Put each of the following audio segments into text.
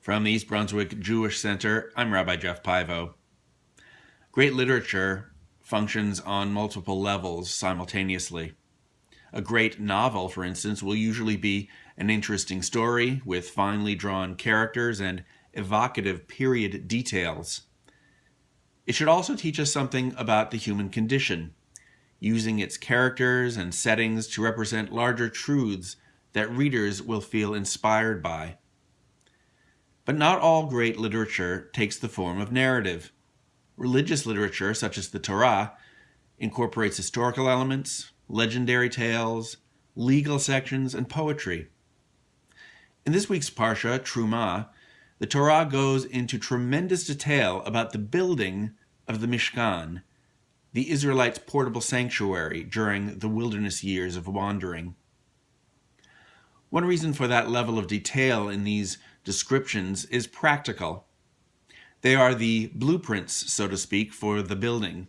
From the East Brunswick Jewish Center, I'm Rabbi Jeff Pivo. Great literature functions on multiple levels simultaneously. A great novel, for instance, will usually be an interesting story with finely drawn characters and evocative period details. It should also teach us something about the human condition, using its characters and settings to represent larger truths that readers will feel inspired by. But not all great literature takes the form of narrative. Religious literature, such as the Torah, incorporates historical elements, legendary tales, legal sections, and poetry. In this week's Parsha, Terumah, the Torah goes into tremendous detail about the building of the Mishkan, the Israelites' portable sanctuary during the wilderness years of wandering. One reason for that level of detail in these descriptions is practical. They are the blueprints, so to speak, for the building,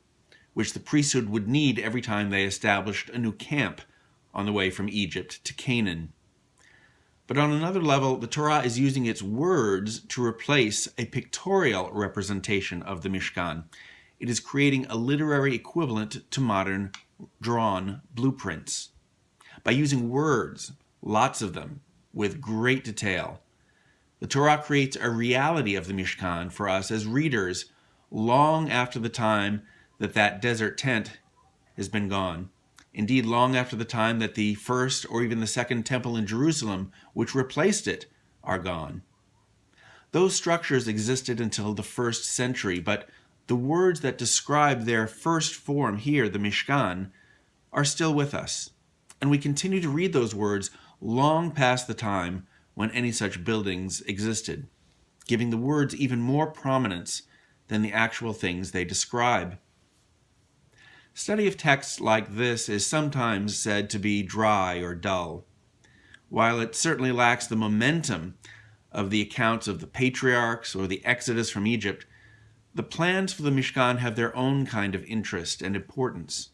which the priesthood would need every time they established a new camp on the way from Egypt to Canaan. But on another level, the Torah is using its words to replace a pictorial representation of the Mishkan. It is creating a literary equivalent to modern drawn blueprints. By using words, lots of them, with great detail, the Torah creates a reality of the Mishkan for us as readers long after the time that desert tent has been gone. Indeed, long after the time that the first or even the second temple in Jerusalem, which replaced it, are gone. Those structures existed until the 1st century, but the words that describe their first form here, the Mishkan, are still with us. And we continue to read those words long past the time when any such buildings existed, giving the words even more prominence than the actual things they describe. Study of texts like this is sometimes said to be dry or dull. While it certainly lacks the momentum of the accounts of the patriarchs or the Exodus from Egypt, the plans for the Mishkan have their own kind of interest and importance.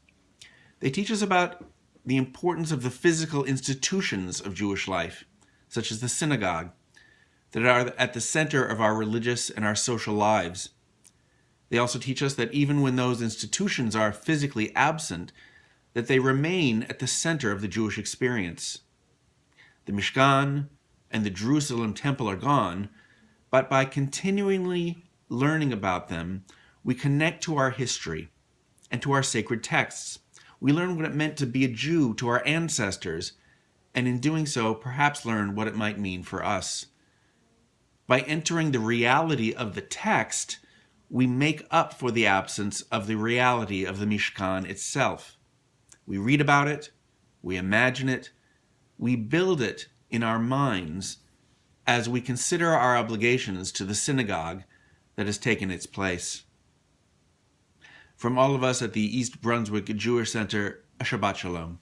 They teach us about the importance of the physical institutions of Jewish life, such as the synagogue, that are at the center of our religious and our social lives. They also teach us that even when those institutions are physically absent, that they remain at the center of the Jewish experience. The Mishkan and the Jerusalem temple are gone, but by continually learning about them, we connect to our history and to our sacred texts. We learn what it meant to be a Jew to our ancestors, and in doing so, perhaps learn what it might mean for us. By entering the reality of the text, we make up for the absence of the reality of the Mishkan itself. We read about it, we imagine it, we build it in our minds as we consider our obligations to the synagogue that has taken its place. From all of us at the East Brunswick Jewish Center, a Shabbat Shalom.